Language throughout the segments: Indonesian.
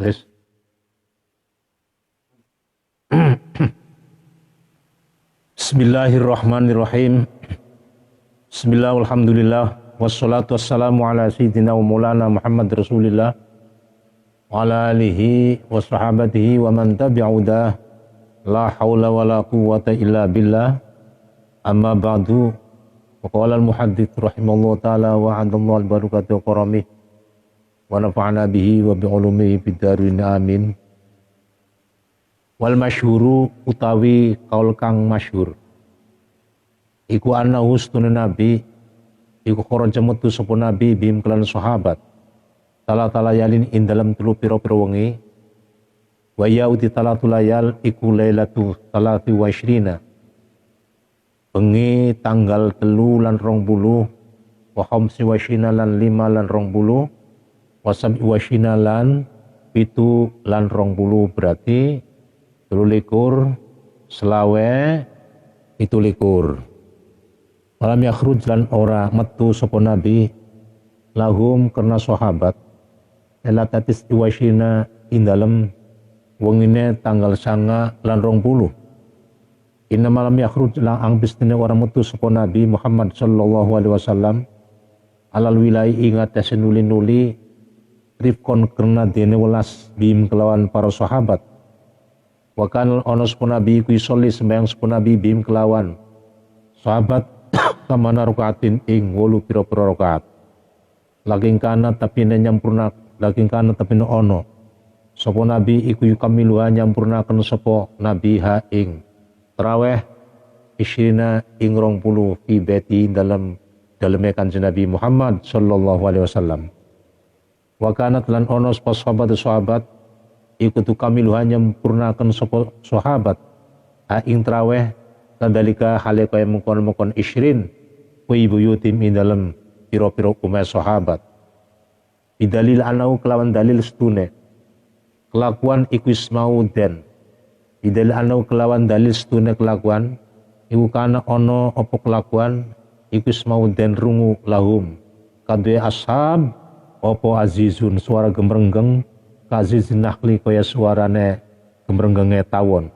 Wis. Bismillahirrahmanirrahim. Bismillah, alhamdulillah, wassalatu wassalamu ala sayyidina wa maulana Muhammad Rasulillah wa ala alihi wa sahabatihi wa man tabi'udah. La hawla wa la quwwata illa billah. Amma ba'du. Wa qala al-muhaddits rahimahullah ta'ala wa adallahu al-barakatuh qaramih wa nafa'ana bihi wa bi'ulumihi bid-darin amin. Wal masyhuru utawi kaul kang masyhur iku anna hustun nabi iku kharaja metu sapa nabi bim kelan sahabat tala yalin ing dalem telu pira-pira wengi wa yauti layal iku lailatu talati wa ishrina bengi tanggal 3 lan 20 wa khamsi wa ishrina lan 5 lan 20 wa sab'i wa ishrina lan 7 lan 20 berarti 23 selawe 17. Malam yakhruj lan ora metu sapa nabi lahum karena sahabat elatatis iwashina indalem wengine tanggal 9 lan 20. Inna malam yakhruj lan angbistine ora metu sapa nabi Muhammad sallallahu alaihi wasallam alal wilai ingat nuli rifkon karena dene welas bim kelawan para sahabat. Wa kana ana sapa nabi ku sholli sembayang sapa nabi bim kelawan sahabat samana rakaatin ing 8 pira-pira rakaat. Laging kana tapi nyampurna laging kana tapi ono sapa nabi iku yukamiluha nyampurnaken sapa nabi ha ing tarawih isyrina ing 20 fi baiti dalam Kanjeng Nabi Muhammad sallallahu alaihi wasallam. Wa kanat lan ono sapa sahabat iku tu kamiluha nyampurnaken sapa sahabat ha ing tarawih kadalika hale kaya mengkon isrin wa buyutim ing dalem pira-pira umah sahabat bidalil anau kelawan dalil setune kelakuan iku ismau den bidalil anau kelawan dalil setune kelakuan iku kana ono apa kelakuan iku ismau den rungu lahum kadhe ashab apa azizun suara gemrenggeng kazizin nakhli kaya suarane gemrenggenge tawon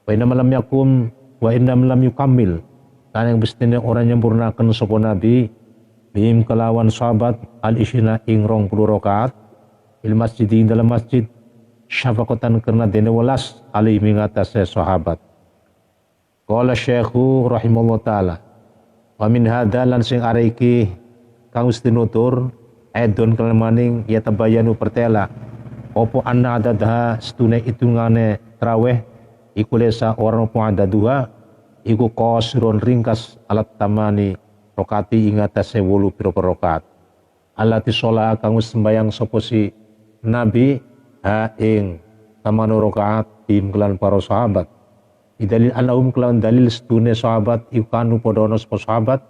wa inna lam yakum wa inna lam yukammil lan yang bestine orang nyempurnakan sapa nabi bihim kelawan sahabat al isyna ing 20 rakaat il masjid ing dalam masjid syafaqatan karena dene welas ali mingatase sahabat. Qala syekhu rahimallahu taala wa min hadza lan sing are iki kang wis tinutur edon kelemaning ya tabayanu pertela opo anna adadha setune hitungane tarawih iku lesa orang apa adaduha iku qasirun ringkas alat tamani rokati ing atase 8 pira-pira rakaat alati sholat kang wis sembayang sapa si nabi ha ing tamanu rakaat bim kelan para sahabat idalil anahum kelawan dalil setune sahabat iku kanu padha ana sapa sahabat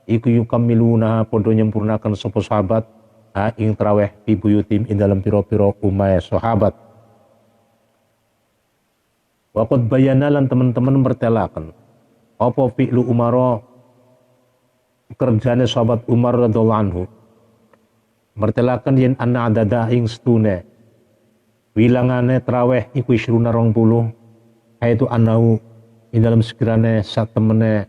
iku yukamiluna padha nyempurnaken sapa sahabat ha ing tarawih fi buyutim ing dalam pira-pira umah sahabat. Waqad bayana lan teman-teman mertelakan apa fi'lu Umar kerjane sahabat Umar radhiyallahu anhu mertelakan yen anna adada ing setune wilangane tarawih iku 20 haitu anahu ing dalam sekirane sak temene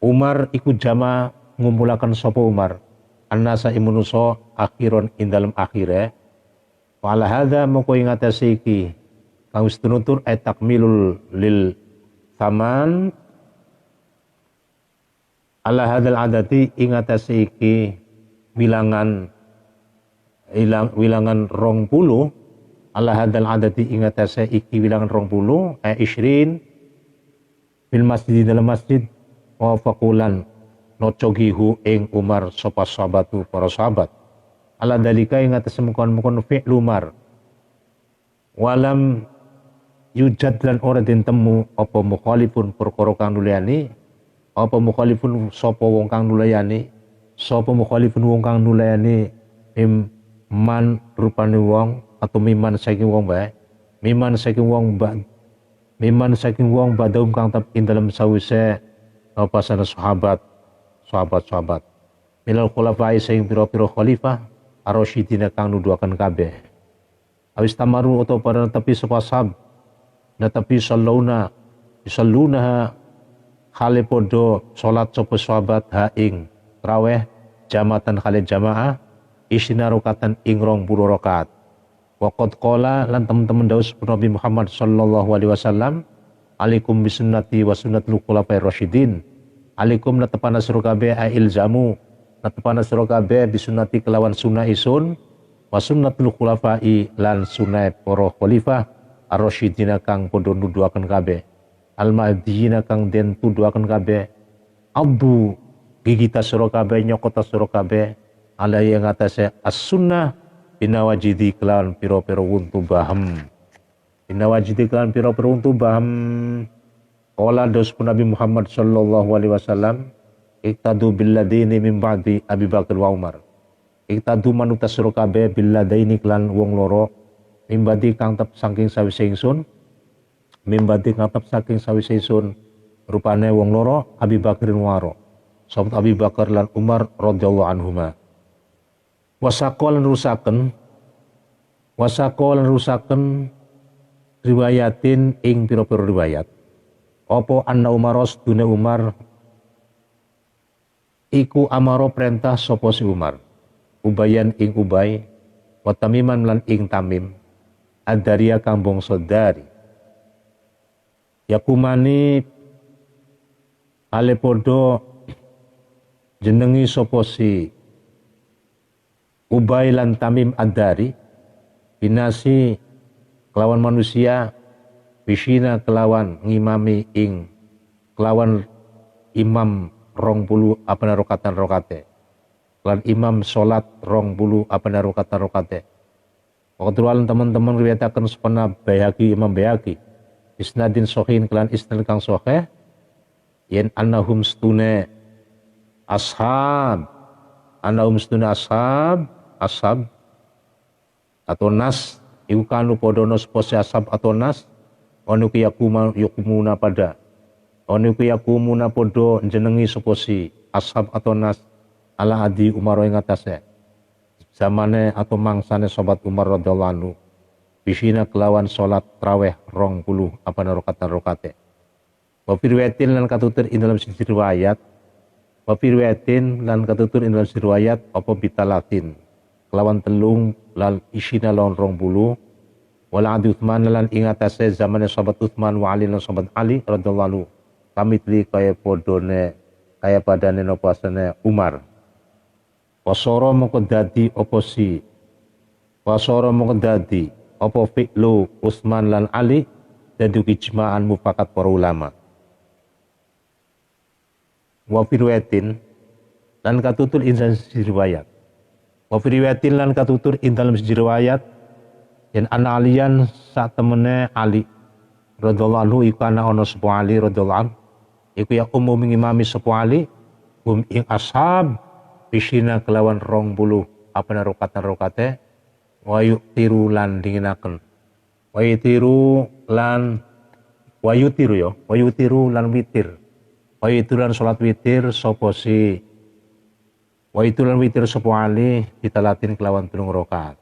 Umar iku jama ngumpulaken sapa Umar annasa imunusa akhiron ing dalam akhire wala hadza moko ing atase iki kang wis tunutur takmilul lil thaman ala hadzal adati ing atase iki wilangan 20 ala hadzal adati ing atase iki wilangan 20 isrin fil masjid dalam masjid wa faqulan nocogihu ing Umar sapa sahabatu para sahabat ala dalika ing atase mukon fi'lu Umar walam yujad lan ora den temu apa mukhalifun perkara kang nulayani apa mukhalifun sapa wong kang nulayani sapa mukhalifun wong kang nulayani man rupane wong atau miman saking wong bae miman saking wong badum kang tep ing dalem sawise apa sana sahabat minal khulafai sing pira-pira khalifah ar-rasyidina kang nuduhaken kabeh. Awis tamaru utawa pada tepi sapa ashab netepi salluna hale podo salat sapa sahabat ha ing traweh jamatan hale jamaah isina rakaatan ing 20 rakaat. Waqad qala lan teman-teman daus Nabi Muhammad sallallahu alaihi wasallam alaikum bisunnati wa sunnatul khulafair rasyidin. Alaikum natepana sira kabeh ilzamu natepana sira kabeh bisunnati kelawan sunnah isun wa sunnatul khulafai lan sunnah para khalifah ar-rasyidina kang padha nuduhaken kabeh al-mahdiyina kang den tuduhaken kabeh abdu gigita sira kabeh nyokota sira kabeh ala yang atase as-sunnah binawajidi kelawan pira-pira wuntu baham binawajidi kelawan pira-pira wuntu baham. Qala dos Nabi Muhammad sallallahu alaihi wasallam iktadu billadaini min ba'di Abi Bakar wa Umar. Iktadu manuta sira kabeh billadaini klan wong loro mimbadi kang tep saking sawise ingsun mimbadi kang tep saking sawise ingsun rupane wong loro Abi Bakar wa Umar. Sahabat Abi Bakar lan Umar radhiyallahu anhuma. Wasaqal rusaken riwayatin ing pira-pira riwayat. Opo anna Umaros dune Umar iku amaro perintah sapa si Umar Ubayan ing Ubay wa Tamiman lan ing Tamim ad-Daria kang bangsa Dari yakumani ale podo jenengi sapa si Ubay lan Tamim ad-Dari binasi kelawan manusia bisina kelawan ngimami ing kelawan imam 20 apana rokatan rokate kelawan imam salat 20 apana rokatan rokate. Waktulan teman-teman riwayataken sepena Baihaqi Imam Baihaqi isnadin sahih kelawan isnad kang sahih yen annahum stune ashab atau nas iku kanu padha spose ashab atau nas onu yakumuna pada onu yakumuna podo jenengi seposi ashab atau nas ala adi Umar ing atase zamane atau mangsane sobat Umar radhiyallahu anhu bisina kelawan salat traweh 20 apa rakaat rakaate wa firwatin lan katutur ing dalam siji riwayat apa bitalatin kelawan telung lal isina lawan 20 wala adi Utsman lan ing atase zamane sahabat Utsman wa Ali lan sahabat Ali radhiyallahu anhu kamitli kaya padane napa asane Umar. Wasara mongko dadi apa fi'lu Utsman lan Ali dadi ijma'an mufakat para ulama. Wa firwatin lan katutur ing riwayat. Wa firwatin lan katutur ing dalam riwayat yen ana alian sak temene Ali radhiyallahu anhu iku ana ana sapa Ali radhiyallahu anhu iku ya umum ngimami sapa Ali ing ashab bisina kelawan 20 apa rakaatan rakaate wa yutiru lan dinginaken wa yutiru lan witir wa yutiru lan salat witir sapa si wa itu lan witir sapa Ali ditalatin kelawan 3 rakaat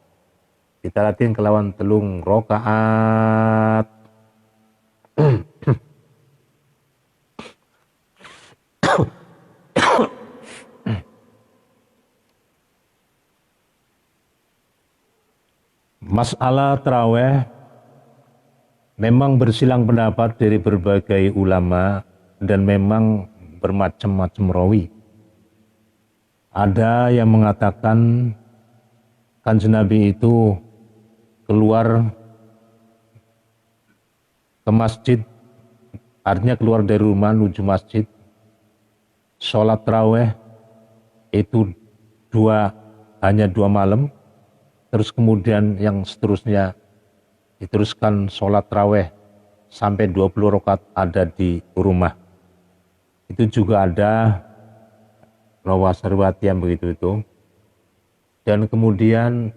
ditalatin kelawan 3 rakaat. Masalah taraweh memang bersilang pendapat dari berbagai ulama dan memang bermacam-macam rawi. Ada yang mengatakan Kanjeng Nabi itu keluar ke masjid, artinya keluar dari rumah menuju masjid, sholat taraweh itu hanya 2 malam, terus kemudian yang seterusnya diteruskan sholat taraweh sampai 20 rakaat ada di rumah. Itu juga ada riwayat yang begitu itu. Dan kemudian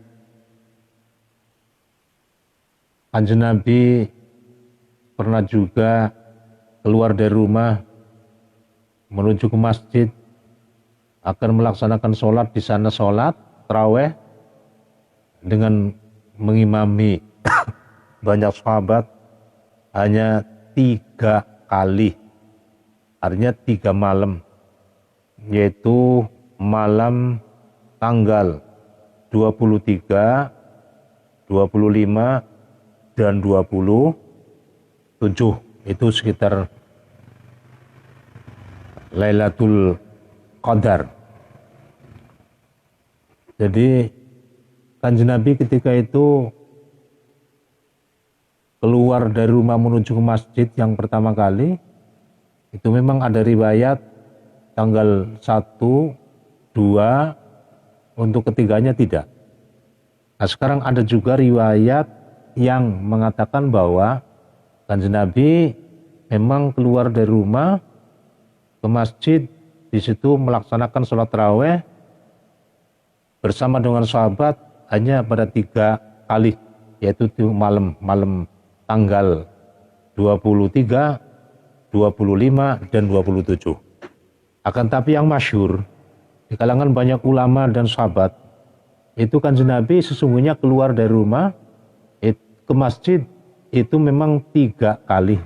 Kanjeng Nabi pernah juga keluar dari rumah menuju ke masjid akan melaksanakan sholat di sana, sholat taraweh dengan mengimami banyak sahabat hanya 3 kali, artinya 3 malam, yaitu malam tanggal 23, 25, dan 27. Itu sekitar Lailatul Qadar. Jadi Kanjeng Nabi ketika itu keluar dari rumah menuju ke masjid yang pertama kali, itu memang ada riwayat tanggal 1, 2, untuk ketiganya tidak. Nah, sekarang ada juga riwayat yang mengatakan bahwa Kanjeng Nabi memang keluar dari rumah ke masjid, di situ melaksanakan sholat tarawih bersama dengan sahabat hanya pada 3 kali, yaitu malam tanggal 23, 25, dan 27. Akan tapi yang masyhur di kalangan banyak ulama dan sahabat, itu Kanjeng Nabi sesungguhnya keluar dari rumah ke masjid itu memang 3 kali,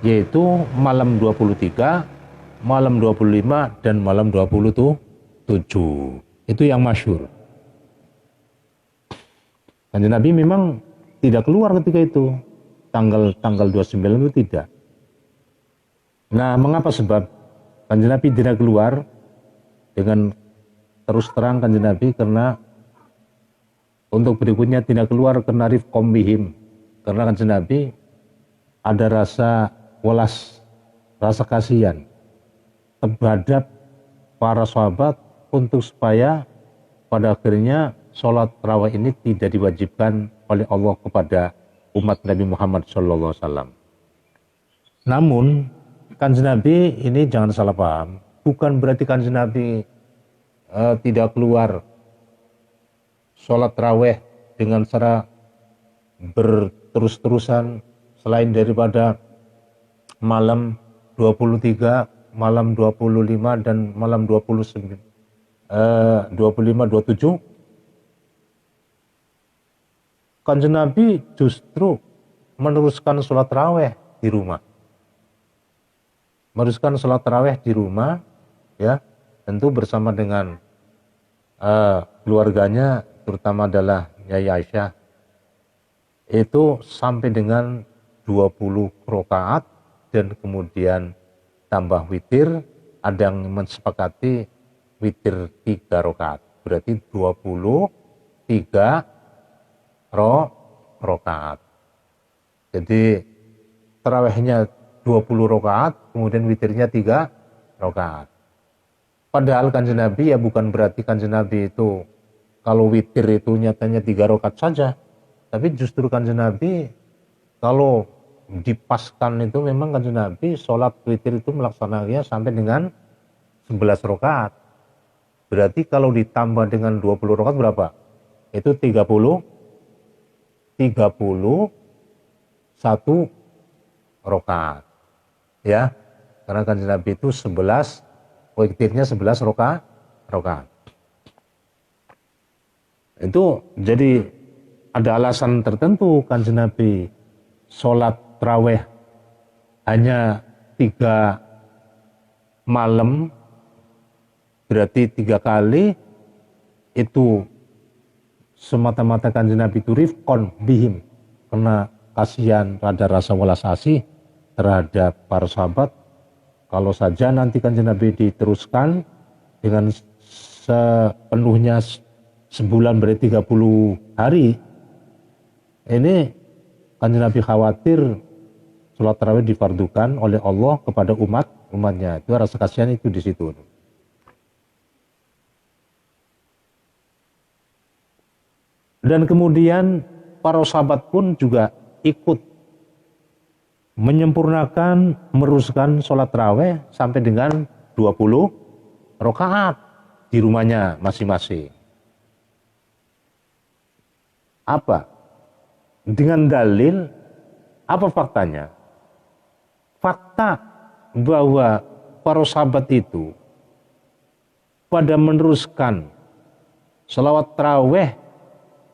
yaitu malam 23, malam 25, dan malam 27. Itu yang masyhur. Kanjeng Nabi memang tidak keluar ketika itu, tanggal 29 itu tidak. Nah, mengapa sebab Kanjeng Nabi tidak keluar? Dengan terus terang Kanjeng Nabi, karena untuk berikutnya tidak keluar karena rifqom bihim, karena Kanjeng Nabi ada rasa welas, rasa kasihan terhadap para sahabat, untuk supaya pada akhirnya sholat tarawih ini tidak diwajibkan oleh Allah kepada umat Nabi Muhammad SAW. Namun Kanjeng Nabi ini jangan salah paham, bukan berarti Kanjeng Nabi tidak keluar sholat tarawih dengan cara berterus-terusan selain daripada malam 23, malam 25, dan malam 25, 27. Kanjeng Nabi justru meneruskan sholat tarawih di rumah. Meneruskan sholat tarawih di rumah, ya, tentu bersama dengan keluarganya, terutama adalah Nyai Aisyah, itu sampai dengan 20 rakaat, dan kemudian tambah witir. Ada yang mensepakati witir 3 rakaat, berarti 23 rakaat. Jadi tarawihnya 20 rakaat, kemudian witirnya 3 rakaat. Padahal Kanjeng Nabi ya bukan berarti Kanjeng Nabi itu kalau witir itu nyatanya 3 rakaat saja, tapi justru Kanjeng Nabi kalau dipaskan itu memang Kanjeng Nabi sholat witir itu melaksanakannya sampai dengan 11 rakaat. Berarti kalau ditambah dengan 20 rakaat berapa? Itu 31 rakaat. Ya. Karena Kanjeng Nabi itu 11, witirnya 11 rakaat. Itu jadi ada alasan tertentu Kanjeng Nabi sholat tarawih hanya 3 malam, berarti 3 kali, itu semata-mata Kanjeng Nabi itu rifqon bihim, karena kasihan, ada rasa welas asih terhadap para sahabat. Kalau saja nanti Kanjeng Nabi diteruskan dengan sepenuhnya sebulan, berarti 30 hari, ini Kanjeng Nabi khawatir sholat tarawih difardukan oleh Allah kepada umatnya. Itu rasa kasihan itu di situ. Dan kemudian para sahabat pun juga ikut menyempurnakan, meneruskan sholat tarawih sampai dengan 20 rakaat di rumahnya masing-masing. Apa? Dengan dalil, apa faktanya? Fakta bahwa para sahabat itu pada meneruskan sholawat tarawih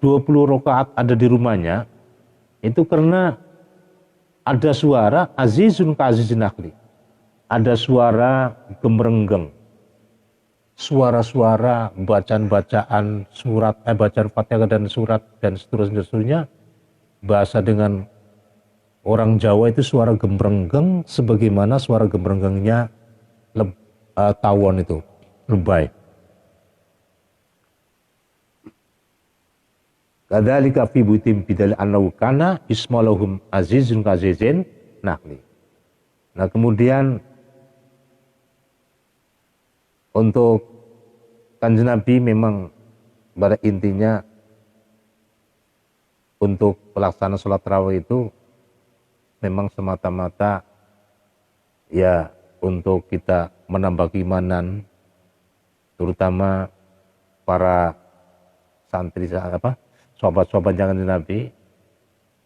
20 rakaat ada di rumahnya itu karena ada suara azizun ka azizin nakhli. Ada suara gemerenggeng. Suara-suara bacaan-bacaan surat, bacaan Fatihah dan surat dan seterusnya. Bahasa dengan orang Jawa itu suara gemerenggeng sebagaimana suara gemerenggengnya tawon itu, lebay. Kadzalika fi butim bidal annahu kana ismalahum azizun kazizin nakhli. Nah, kemudian untuk Kanjeng Nabi memang pada intinya untuk pelaksanaan sholat tarawih itu memang semata-mata ya untuk kita menambah keimanan, terutama para santri sahabat-sahabat Kanjeng Nabi.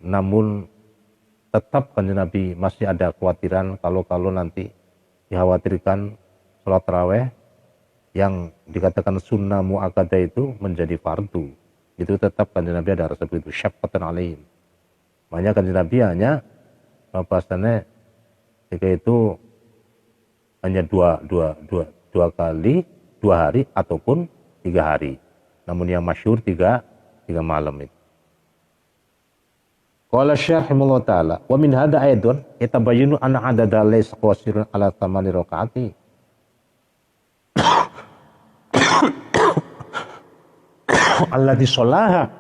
Namun tetap Kanjeng Nabi masih ada kekhawatiran kalau nanti dikhawatirkan sholat tarawih yang dikatakan sunnah muakkadah itu menjadi fardu. Itu tetap Kanjeng Nabi ada rasa begitu, syaqqatan alaihim. Makanya Kanjeng Nabi hanya bahasanya jika itu hanya dua kali, 2 hari ataupun 3 hari. Namun yang masyhur 3 malam itu. Qala Syekh rahimahullah taala, wa min hada aidon yatabayyanu anna adada laysa qasirun ala 8 rakaati. Allati sholaha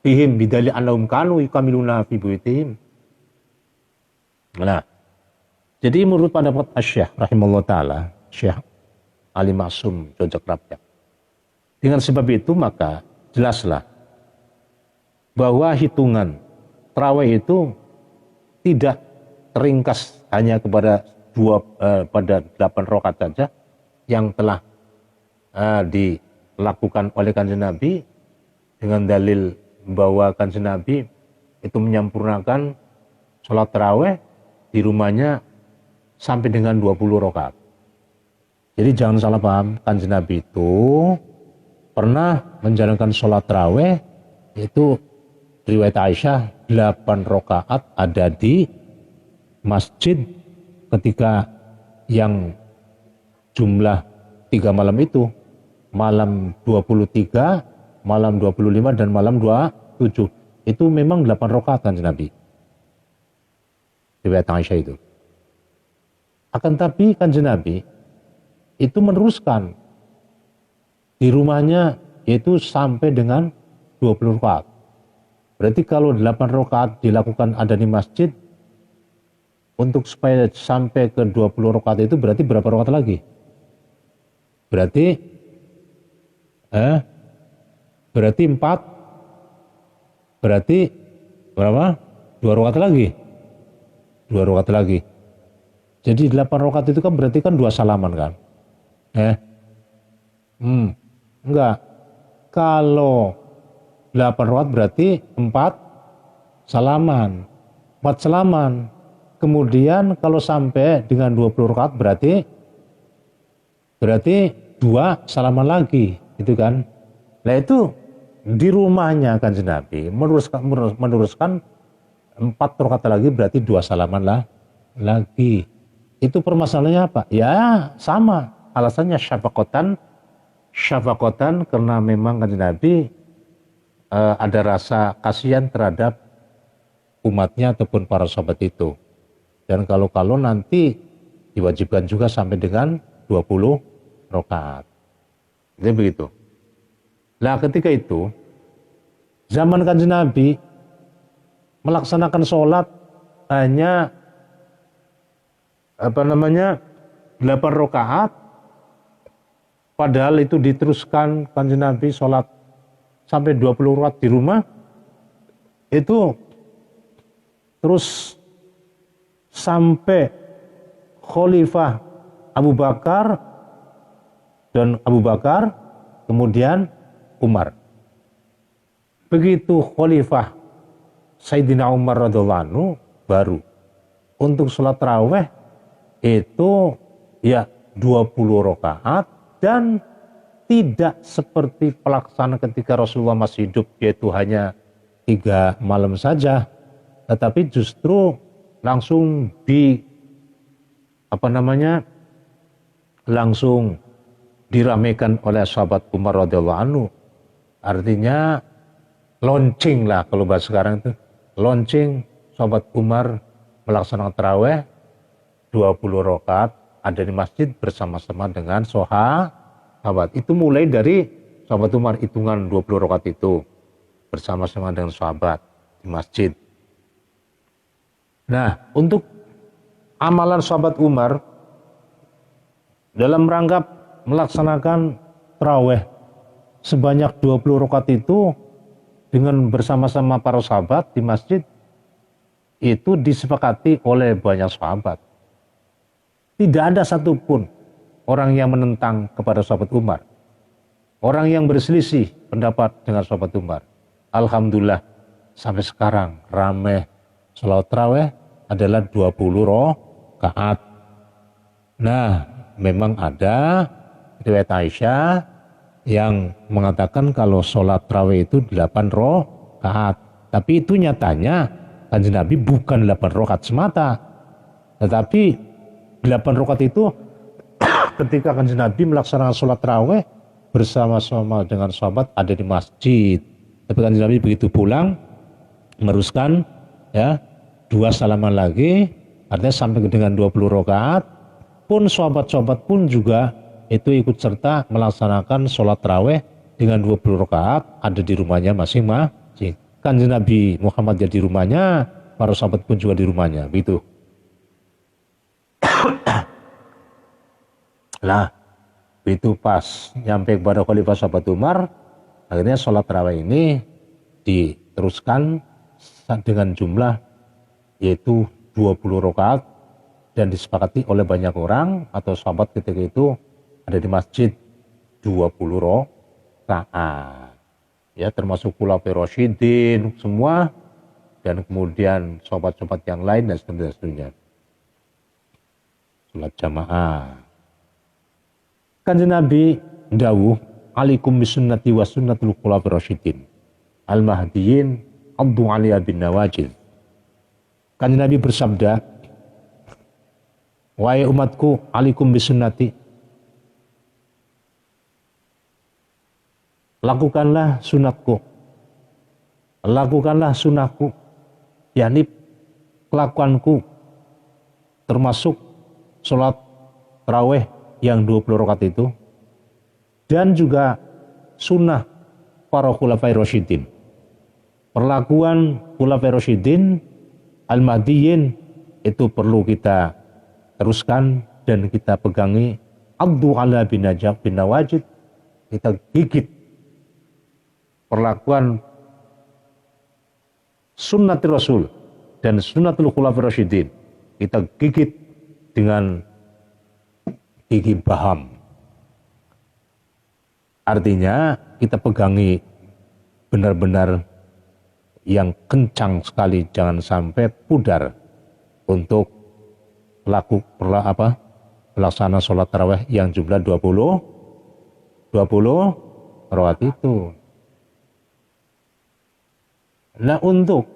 fihim bidali annahum kanu yukamiluna fi buyutihim. Nah, jadi menurut pendapat Syekh rahimahullah taala, Syekh Ali Maksum Jogjakarta, dengan sebab itu maka jelaslah bahwa hitungan tarawih itu tidak teringkas hanya kepada 8 rakaat saja yang telah dilakukan oleh Kanjeng Nabi, dengan dalil bahwa Kanjeng Nabi itu menyempurnakan sholat tarawih di rumahnya sampai dengan 20 rakaat. Jadi jangan salah paham, Kanjeng Nabi itu pernah menjalankan sholat tarawih itu riwayat Aisyah 8 rakaat ada di masjid ketika yang jumlah 3 malam itu, malam 23, malam 25 dan malam 27. Itu memang 8 rakaat Kanjeng Nabi. Riwayat Aisyah itu. Akan tapi Kanjeng Nabi itu meneruskan di rumahnya yaitu sampai dengan 20 rakaat. Berarti kalau 8 rakaat dilakukan ada di masjid, untuk supaya sampai ke 20 rakaat itu berarti berapa rakaat lagi? Berarti 4. Berarti berapa? 2 rakaat lagi. 2 rakaat lagi. Jadi 8 rakaat itu kan berarti kan 2 salaman kan? Enggak. Kalau 8 rakaat berarti 4 salaman. 4 salaman. Kemudian kalau sampai dengan 20 rakaat berarti 2 salaman lagi, gitu kan? Nah itu di rumahnya Kanjeng Nabi meneruskan 4 rakaat lagi berarti 2 salaman lagi. Itu permasalahannya apa? Ya sama, alasannya syafaqatan karena memang Kanjeng Nabi ada rasa kasihan terhadap umatnya ataupun para sahabat itu. Dan kalau nanti diwajibkan juga sampai dengan 20 rakaat. Jadi begitu. Nah ketika itu zaman Kanjeng Nabi melaksanakan sholat hanya 8 rakaat, padahal itu diteruskan Kanjeng Nabi sholat sampai 20 rakaat di rumah, itu terus sampai Khalifah Abu Bakar dan kemudian Umar. Begitu Khalifah Sayyidina Umar radhiyallahu anhu baru untuk sholat tarawih itu ya 20 rakaat dan tidak seperti pelaksanaan ketika Rasulullah masih hidup, yaitu hanya 3 malam saja, tetapi justru langsung langsung diramaikan oleh sahabat Umar radhiyallahu anhu. Artinya launching lah kalau bahasa sekarang itu, launching sahabat Umar melaksanakan tarawih 20 rakaat ada di masjid bersama-sama dengan sahabat. Itu mulai dari sahabat Umar, hitungan 20 rakaat itu bersama-sama dengan sahabat di masjid. Nah, untuk amalan sahabat Umar dalam rangka melaksanakan tarawih sebanyak 20 rakaat itu dengan bersama-sama para sahabat di masjid, itu disepakati oleh banyak sahabat. Tidak ada satupun orang yang menentang kepada sahabat Umar, orang yang berselisih pendapat dengan sahabat Umar. Alhamdulillah sampai sekarang ramai salat tarawih adalah 20 rakaat. Nah, memang ada riwayat Aisyah yang mengatakan kalau sholat tarawih itu 8 rakaat. Tapi itu nyatanya Kanjeng Nabi bukan 8 rakaat semata. Tetapi 8 rakaat itu ketika Kanjeng Nabi melaksanakan sholat tarawih bersama-sama dengan sahabat ada di masjid. Tapi Kanjeng Nabi begitu pulang meneruskan ya 2 salaman lagi, artinya sampai dengan 20 rakaat. Pun sahabat-sahabat pun juga itu ikut serta melaksanakan sholat tarawih dengan 20 rakaat ada di rumahnya masing-masing. Kanjeng Nabi Muhammad jadi di rumahnya, para sahabat pun juga di rumahnya, begitu. Lah, itu pas nyampe kepada Khalifah sahabat Umar, akhirnya sholat tarawih ini diteruskan dengan jumlah yaitu 20 rakaat dan disepakati oleh banyak orang atau sahabat ketika itu ada di masjid 20 rakaat. Ya, termasuk Khulafaur Rasyidin semua dan kemudian sahabat-sahabat yang lain dan seterusnya. Salat jamaah. Kanjeng Nabi dawuh, "Alaikum bisunnati wa sunnatul khulafaur rasyidin al-mahdiyyin addu 'alaiha bin nawajid." Kanjeng Nabi bersabda, "Wahai umatku, alaikum bisunnati, lakukanlah sunatku, lakukanlah sunahku, yakni kelakuanku, termasuk sholat tarawih yang 20 rakaat itu, dan juga sunnah para khulafaur rasyidin. Perlakuan khulafaur rasyidin al-mahdiyyin itu perlu kita teruskan dan kita pegangi. Abdu ala bin nawajid, kita gigit perlakuan sunnatul Rasul dan sunnatul khulafaur rasyidin, kita gigit dengan gigi paham. Artinya kita pegangi benar-benar yang kencang sekali, jangan sampai pudar untuk pelaksanaan sholat tarawih yang jumlah 20 rakaat itu. Nah, untuk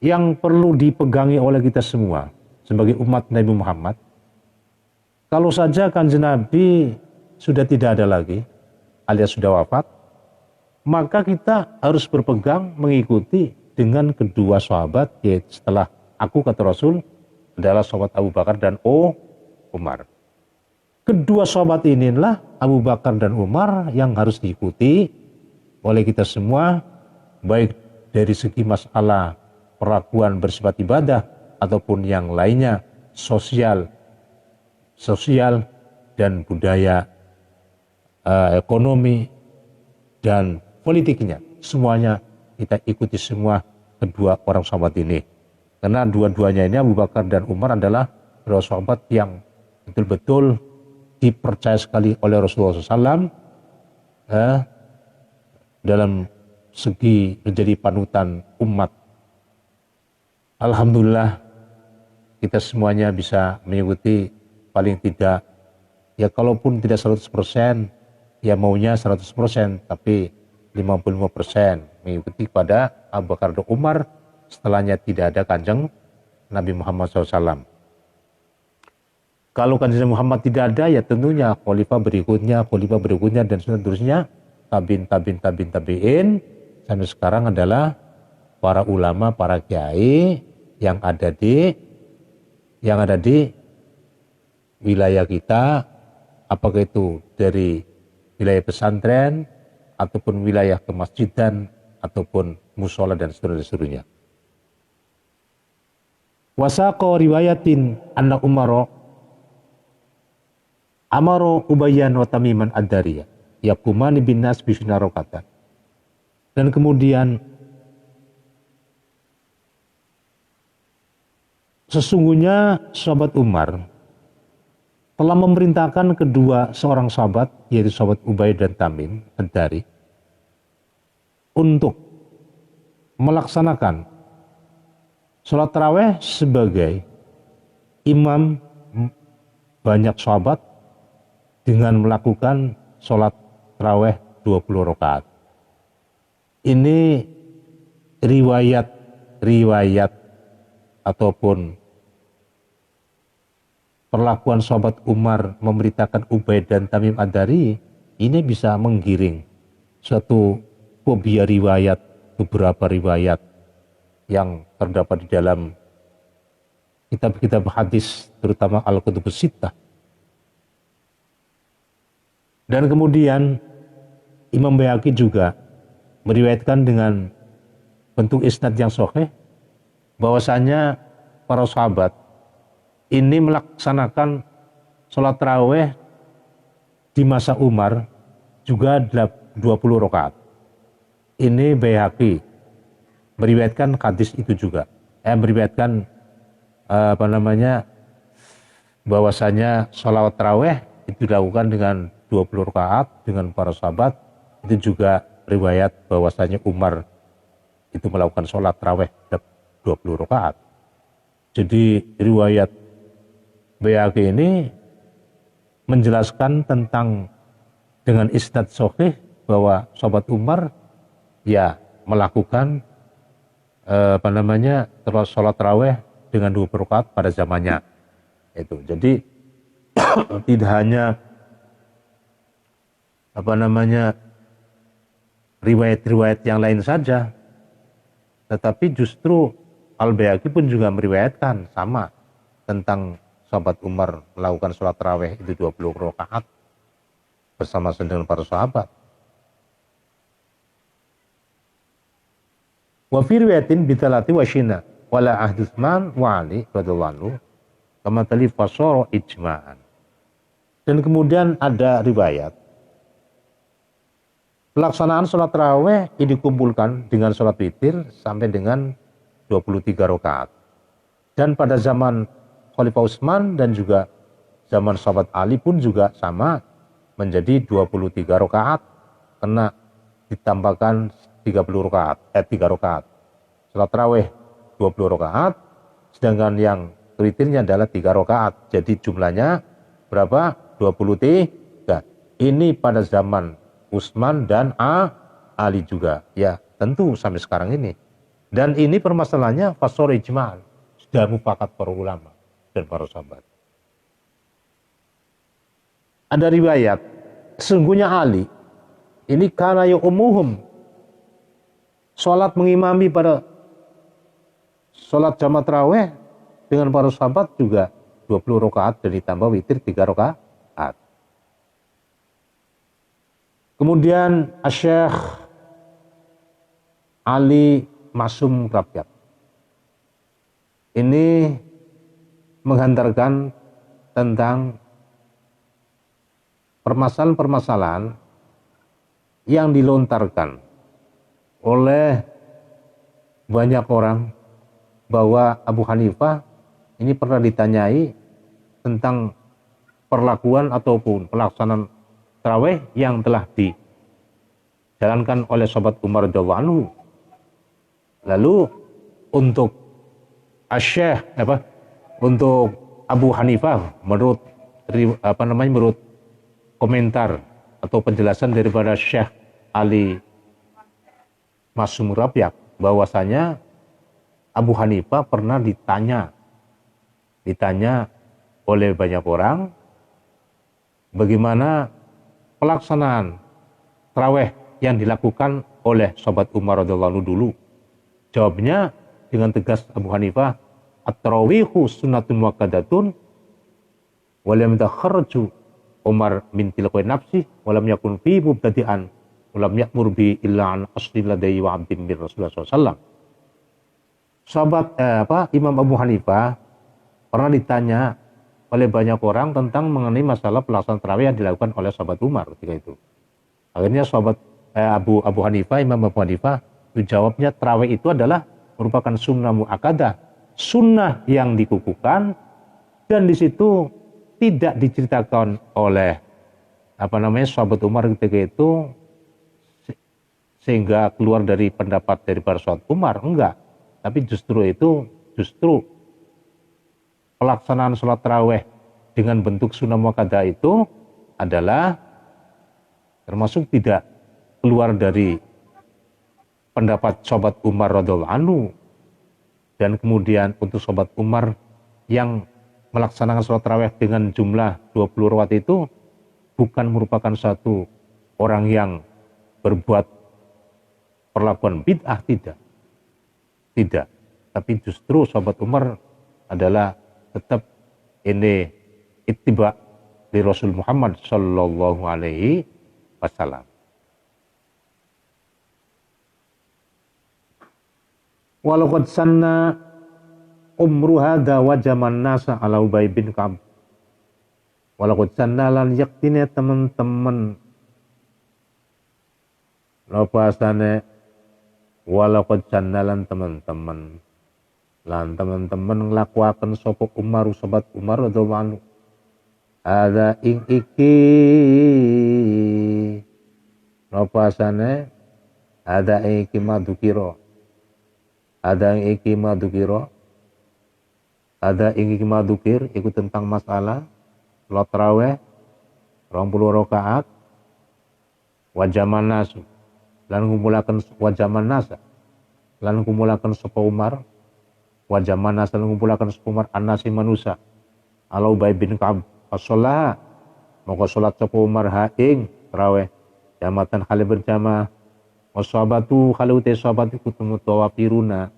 yang perlu dipegangi oleh kita semua sebagai umat Nabi Muhammad, kalau saja Kanjeng Nabi sudah tidak ada lagi alias sudah wafat, maka kita harus berpegang mengikuti dengan kedua sahabat, yaitu setelah aku kata Rasul adalah sahabat Abu Bakar dan Umar. Kedua sahabat inilah Abu Bakar dan Umar yang harus diikuti oleh kita semua, baik dari segi masalah perlakuan bersifat ibadah ataupun yang lainnya, sosial dan budaya, ekonomi dan politiknya, semuanya kita ikuti semua kedua orang sahabat ini. Karena dua-duanya ini, Abu Bakar dan Umar, adalah dua sahabat yang betul-betul dipercaya sekali oleh Rasulullah SAW dalam segi menjadi panutan umat. Alhamdulillah kita semuanya bisa mengikuti paling tidak Ya kalaupun tidak 100%, ya maunya 100%, tapi 55% mengikuti pada Abu Bakar dan Umar setelahnya tidak ada kanjeng Nabi Muhammad SAW. Kalau kanjeng Muhammad tidak ada, ya tentunya khalifah berikutnya dan seterusnya, tabiin sampai sekarang adalah para ulama, para kiai yang ada di wilayah kita, apakah itu dari wilayah pesantren ataupun wilayah kemasjidan ataupun musola dan seterusnya. Wasaqo riwayatin anna Umaro amaro Ubayyan wa Tamiman ad-Dariyah yakumani bin nas bi rokatan. Dan kemudian sesungguhnya sahabat Umar telah memerintahkan kedua seorang sahabat, yaitu sahabat Ubay dan Tamim ad-Dari, untuk melaksanakan sholat tarawih sebagai imam banyak sahabat dengan melakukan sholat tarawih 20 rakaat. Ini riwayat ataupun perlakuan sahabat Umar memberitakan Ubay dan Tamim ad-Dari ini bisa menggiring suatu fobia riwayat, beberapa riwayat yang terdapat di dalam kitab-kitab hadis, terutama Al-Kutubus Sittah. Dan kemudian Imam Baihaqi juga meriwayatkan dengan bentuk isnad yang sahih bahwasanya para sahabat ini melaksanakan sholat tarawih di masa Umar juga 20 rakaat. Ini Baihaqi meriwayatkan hadis itu juga. Meriwayatkan bahwasanya sholat tarawih itu dilakukan dengan 20 rakaat dengan para sahabat. Itu juga riwayat bahwasanya Umar itu melakukan sholat tarawih 20 rakaat. Jadi riwayat Baihaqi ini menjelaskan tentang dengan isnad sahih bahwa sahabat Umar ya melakukan sholat tarawih dengan 20 rakaat pada zamannya itu. Jadi tidak hanya riwayat-riwayat yang lain saja, tetapi justru Al-Baihaqi pun juga meriwayatkan sama tentang sahabat Umar melakukan sholat tarawih itu 20 rakaat bersama dengan para sahabat. Wa fi riwayatin bitalati wa syina wala ahdi Utsman wa Ali radhiyallahu anhu kama tali fasara ijma'an. Dan kemudian ada riwayat pelaksanaan sholat tarawih ini dikumpulkan dengan sholat witir sampai dengan 23 rakaat. Dan pada zaman Khalifah Utsman dan juga zaman sahabat Ali pun juga sama menjadi 23 rakaat karena ditambahkan 3 rakaat. Salat tarawih 20 rakaat sedangkan yang witirnya adalah 3 rakaat. Jadi jumlahnya berapa? 23. Ini pada zaman Utsman dan Ali juga. Ya, tentu sampai sekarang ini. Dan ini permasalahannya fasor ijma', sudah mufakat para ulama dan para sahabat. Ada riwayat, sesungguhnya Ali ini kana umuhum sholat mengimami pada sholat jamaah tarawih dengan para sahabat juga 20 rakaat dan ditambah witir 3 rakaat. Kemudian Asy-Syaikh Ali Masum Rabiat ini menghantarkan tentang permasalahan-permasalahan yang dilontarkan oleh banyak orang bahwa Abu Hanifah ini pernah ditanyai tentang perlakuan ataupun pelaksanaan tarawih yang telah dijalankan oleh sahabat Umar radhiyallahu anhu. Lalu untuk Asy-Syaikh untuk Abu Hanifah menurut komentar atau penjelasan daripada Syekh Ali Masum Rabiak bahwasanya Abu Hanifah pernah ditanya oleh banyak orang bagaimana pelaksanaan tarawih yang dilakukan oleh sahabat Umar radhiyallahu anhu dulu. Jawabnya dengan tegas Abu Hanifah, at-tarawihu sunnatun muakkadatun wa lam takharraju Umar min tilqai nafsi wa lam yakun fi mubtadi'an wa lam ya'mur bi illa an asli ladai wa 'abdin min Rasulullah SAW. Sahabat Imam Abu Hanifah pernah ditanya oleh banyak orang tentang mengenai masalah pelaksanaan tarawih yang dilakukan oleh sahabat Umar ketika itu. Akhirnya Abu Hanifah, Imam Abu Hanifah jawabnya tarawih itu adalah merupakan sunnah muakkadah, sunnah yang dikukuhkan, dan di situ tidak diceritakan oleh sahabat Umar ketika itu sehingga keluar dari pendapat dari para sahabat Umar, enggak. Tapi justru pelaksanaan sholat tarawih dengan bentuk sunnah muakkadah itu adalah termasuk tidak keluar dari pendapat sahabat Umar radhiyallahu anhu. Dan kemudian untuk sahabat Umar yang melaksanakan sholat tarawih dengan jumlah 20 rakaat itu bukan merupakan satu orang yang berbuat perlakuan bid'ah, tidak. Tapi justru sahabat Umar adalah tetap ini ittiba di Rasul Muhammad sallallahu alaihi wasallam. Walaqad sanna umru hadha wa jaman nasa ala Ubay bin Ka'ab. Walaqad sanna lan yaktine teman-teman lopasane walaqad sanna lan teman-teman nglakuaken sapa Umar sahabat Umar radhiyallahu anhu ada ing iki lopasane ada iki madukira ada yang iki madukir ikut tentang masalah sholat tarawih 20 rakaat wajaman nasu lan ngumpulaken wajaman nasa lan ngumpulaken sapa Umar wajaman nasa lan ngumpulaken sapa Umar annasi manusa ala Ubay bin Ka'ab as-shalah maka salat sapa Umar ha ing tarawih jamatan kali berjamaah washabatu kalau te sahabat ikut mutawafiruna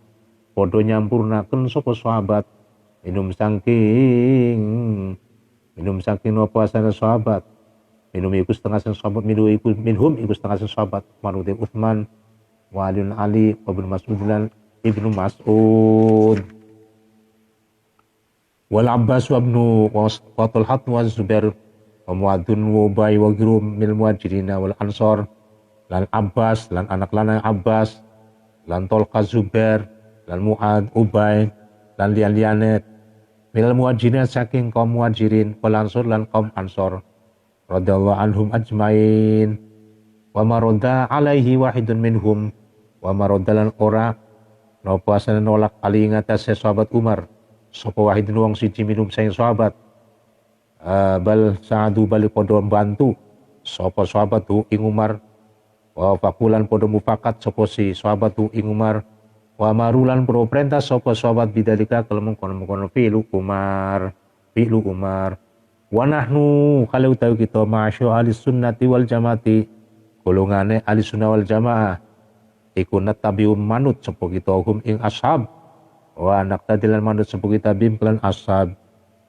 podo nyampurnaken sapa sahabat minum saking apa asane sahabat minum iku setengah sahabat minhum iku setengah sahabat Marudi Utsman wa Ali wa Ibnu Mas'ud lan Ibnu Mas'ud wal Abbas wa Ibnu wa Talhat wa Zubair wa Muadzun wa Ubay wa Girum mil Muhajirin wal Ansar lan Abbas, lan anak lanang Abbas, lan Tolqa Zubair, lan Mu'ad, Ubay, lan lian-liane minal muhajirin saking kaum muhajirin wal ansor lan kaum ansor radhiyallahu anhum ajmain wa marodda alaihi wahidun minhum wa marodda lan ora napa asane nolak ali ngatasé sahabat Umar sapa wahidun wong siji minum saking sahabat bal sa'adu bali padha bantu sapa sahabat ing Umar wa fakulan podo mufakat sapa si sahabat ing Umar wa marulan pro perintah sapa sahabat bidalika kelem kono fi'lu Umar wa nahnu kalau utawi kita ma'asyu ahli sunnati wal jamaati golongane ahli sunnah wal jamaah iku natabium manut sapa kita hum ing ashab wa naqtadilan manut sapa kita bim kelan ashab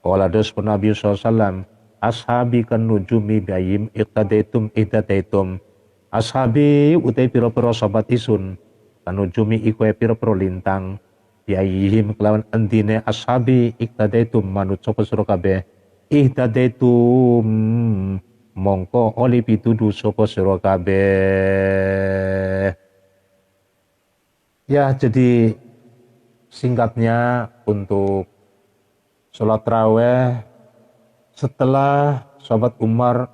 qala dos Nabi sallallahu alaihi wasallam ashabi kan nujumi bayim iqtadaitum ashabi utai piro-piro sahabat isun kanujumi iku piro-piro lintang biayihim kelawan endine ashabi iktadaitum manut sapa sira kabeh ihtadaitum mongko oli pituduh sapa sira kabeh. Ya, jadi singkatnya untuk sholat tarawih setelah sahabat Umar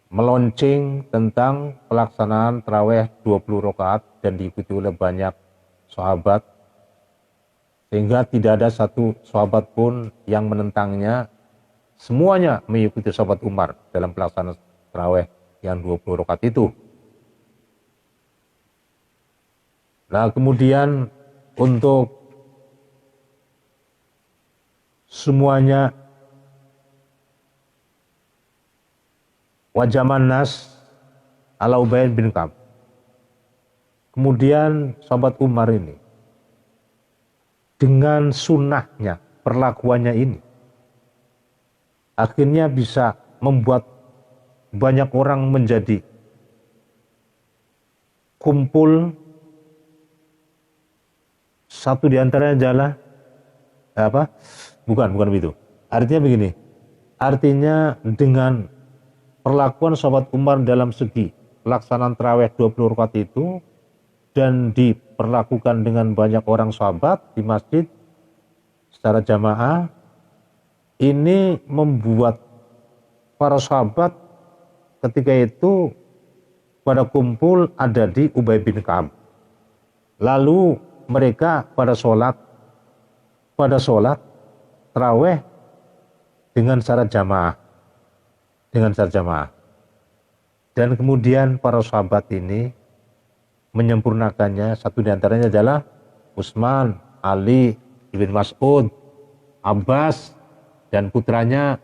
melonceng tentang pelaksanaan tarawih 20 rakaat dan diikuti oleh banyak sahabat sehingga tidak ada satu sahabat pun yang menentangnya semuanya mengikuti sahabat Umar dalam pelaksanaan tarawih yang 20 rakaat itu. Nah, kemudian untuk semuanya wajaman nas ala Ubay bin Ka'ab. Kemudian sahabat Umar ini dengan sunnahnya, perlakuannya ini akhirnya bisa membuat banyak orang menjadi kumpul. Satu di antaranya adalah bukan begitu. Artinya begini, artinya dengan perlakuan sahabat Umar dalam segi pelaksanaan tarawih 20 rakaat itu dan diperlakukan dengan banyak orang sahabat di masjid secara jamaah, ini membuat para sahabat ketika itu pada kumpul ada di Ubay bin Ka'ab. Lalu mereka pada sholat tarawih dengan syarat jamaah, dan kemudian para sahabat ini menyempurnakannya. Satu di antaranya adalah Utsman, Ali, Ibn Mas'ud, Abbas dan putranya,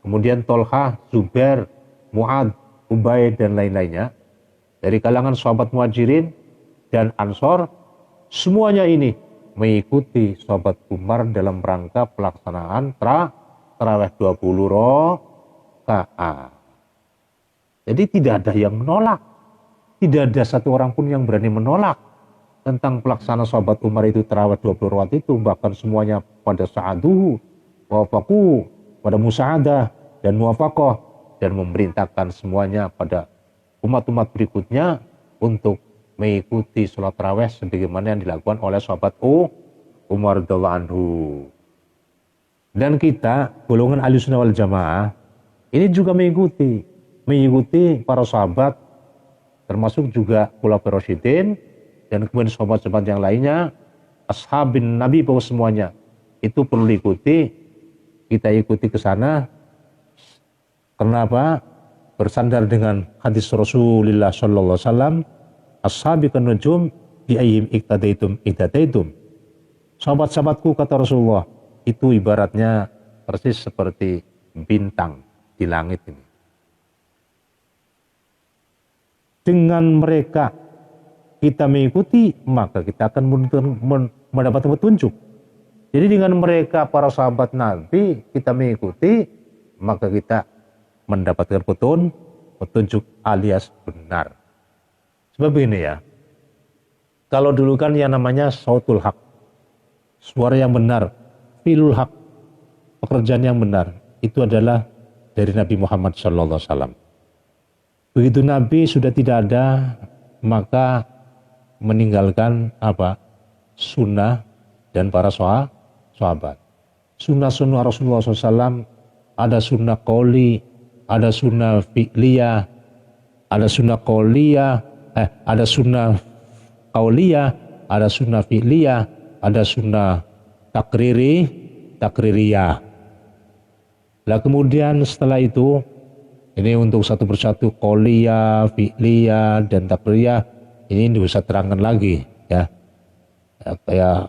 kemudian Tolhah, Zubair, Mu'ad, Ubay dan lain-lainnya dari kalangan sahabat Muhajirin dan Ansor. Semuanya ini mengikuti sahabat Umar dalam rangka pelaksanaan tarawih 20 rakaat. Jadi tidak ada yang menolak. Tidak ada satu orang pun yang berani menolak tentang pelaksanaan sahabat Umar itu tarawih 20 rakaat itu. Bahkan semuanya pada sa'aduhu, wafaku, pada musa'adah dan muwafaqah, dan memerintahkan semuanya pada umat-umat berikutnya untuk mengikuti sholat tarawih sebagaimana yang dilakukan oleh sahabat Umar radhiyallahu anhu. Dan kita golongan Ahlussunnah wal Jamaah ini juga mengikuti para sahabat, termasuk juga khulafaur rasyidin dan kemudian sahabat-sahabat yang lainnya, ashabin Nabi, bahwa semuanya itu perlu diikuti. Kita ikuti ke sana. Kenapa? Bersandar dengan hadis Rasulullah sallallahu alaihi wasallam, ashabikan nujum bi ayyim iktadaitum. Sahabat-sahabatku, kata Rasulullah, itu ibaratnya persis seperti bintang di langit ini. Dengan mereka kita mengikuti, maka kita akan mendapat petunjuk. Jadi dengan mereka para sahabat Nabi kita mengikuti, maka kita mendapatkan petunjuk alias benar. Sebab ini ya, kalau dulu kan yang namanya sautul haq, suara yang benar, filul haq, pekerjaan yang benar, itu adalah dari Nabi Muhammad SAW. Begitu Nabi sudah tidak ada, maka meninggalkan sunnah dan para sahabat. Sunnah Rasulullah SAW, ada sunnah qauli, ada sunnah fi'liyah, ada sunnah qauliyah, ada sunnah qauliyah, ada sunnah fi'liyah, ada sunnah takririyah. Lah kemudian setelah itu, ini untuk satu persatu qauliyah, fi'liyah dan takririyah, ini bisa terangkan lagi ya. Kayak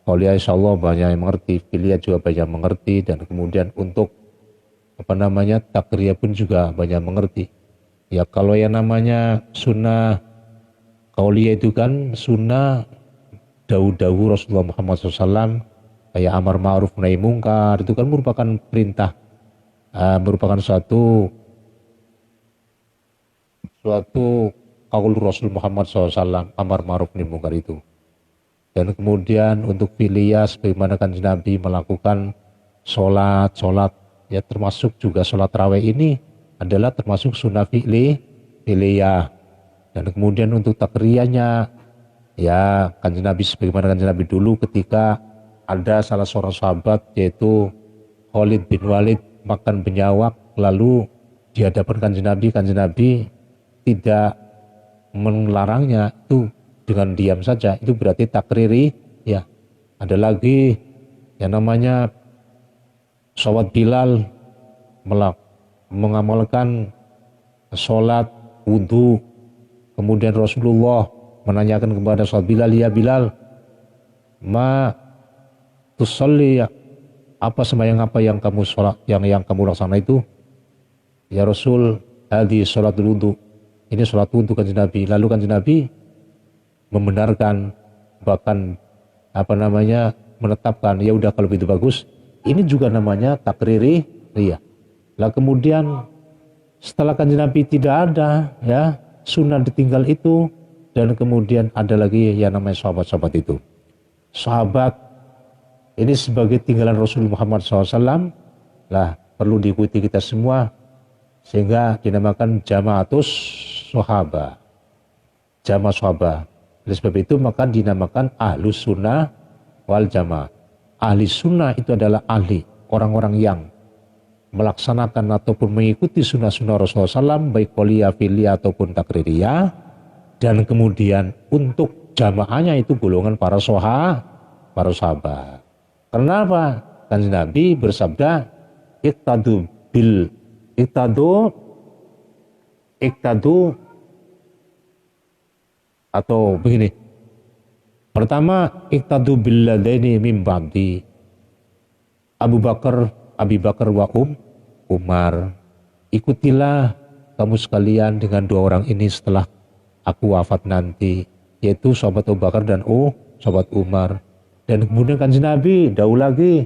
qauliyah insyaallah banyak yang mengerti, fi'liyah juga banyak yang mengerti, dan kemudian untuk takriyah pun juga banyak mengerti. Ya kalau yang namanya sunnah qauliyah itu kan sunnah dawu Rasulullah Muhammad SAW, kayak amar ma'ruf nahi mungkar, itu kan merupakan perintah, merupakan suatu qaul Rasul Muhammad SAW, amar ma'ruf nahi mungkar itu. Dan kemudian untuk fi'liyah, sebagaimana kan Nabi melakukan sholat, ya termasuk juga sholat tarawih ini adalah termasuk sunnah fi'liyah. Dan kemudian untuk takriyahnya, ya kanjeng Nabi sebagaimana kanjeng Nabi dulu ketika ada salah seorang sahabat yaitu Khalid bin Walid makan binyawak, lalu di hadapan kanjeng Nabi tidak melarangnya, itu dengan diam saja, itu berarti takriri ya. Ada lagi yang namanya sahabat Bilal mengamalkan sholat, wudhu. Kemudian Rasulullah menanyakan kepada sahabat Bilal, ya Bilal, ma tusalli, apa sembahyang apa yang kamu sholat, yang kamu laksana itu? Ya Rasul, hadhi sholatul wudhu, ini sholat wudhu kanjeng Nabi. Lalu kanjeng Nabi membenarkan, bahkan menetapkan, ya udah kalau begitu bagus. Ini juga namanya takriri riyah. Lah kemudian setelah kanjeng Nabi tidak ada, ya sunnah ditinggal itu, dan kemudian ada lagi yang namanya sahabat-sahabat itu. Sahabat ini sebagai tinggalan Rasul Muhammad SAW, lah perlu diikuti kita semua, sehingga dinamakan jamaatus sahabat, jamaah sahabat. Oleh sebab itu maka dinamakan ahlus sunnah wal jamaah. Ahli sunnah itu adalah ahli, orang-orang yang melaksanakan ataupun mengikuti sunnah-sunnah Rasulullah SAW, baik qauliyah, fi'liyah ataupun takririyah. Dan kemudian untuk jamaahnya itu golongan para sahabat. Kenapa? Kanjeng Nabi bersabda, iktadu atau begini. Pertama, iktadu billadaini min ba'di, Abi Bakar wa Umar. Ikutilah kamu sekalian dengan dua orang ini setelah aku wafat nanti, yaitu sahabat Abu Bakar dan sahabat Umar. Dan kemudian kanjeng Nabi dahulu lagi,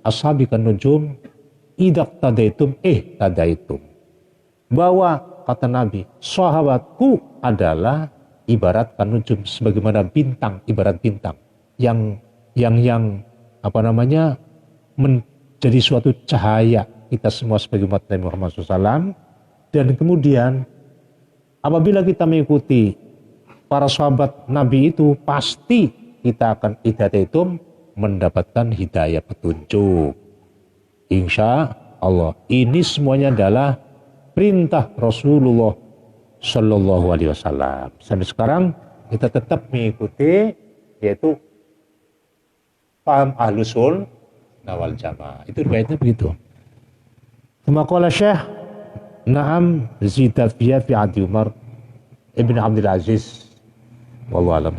ashabi kan nujum idak tadaitum tadaitum, bahwa kata Nabi, sahabatku adalah ibarat kanujum, sebagaimana bintang, ibarat bintang yang menjadi suatu cahaya kita semua sebagai umat Nabi Muhammad SAW. Dan kemudian apabila kita mengikuti para sahabat Nabi itu, pasti kita akan hidayatum, mendapatkan hidayah petunjuk, insya Allah. Ini semuanya adalah perintah Rasulullah Shallallahu Alaihi Wasallam. Sampai sekarang kita tetap mengikuti, yaitu paham ahlus sunnah wal jamaah. Itu riwayatnya begitu. Tsumma qala Syekh, na'am zida fi Adi Umar ibn Abdul Aziz, wallahu a'lam.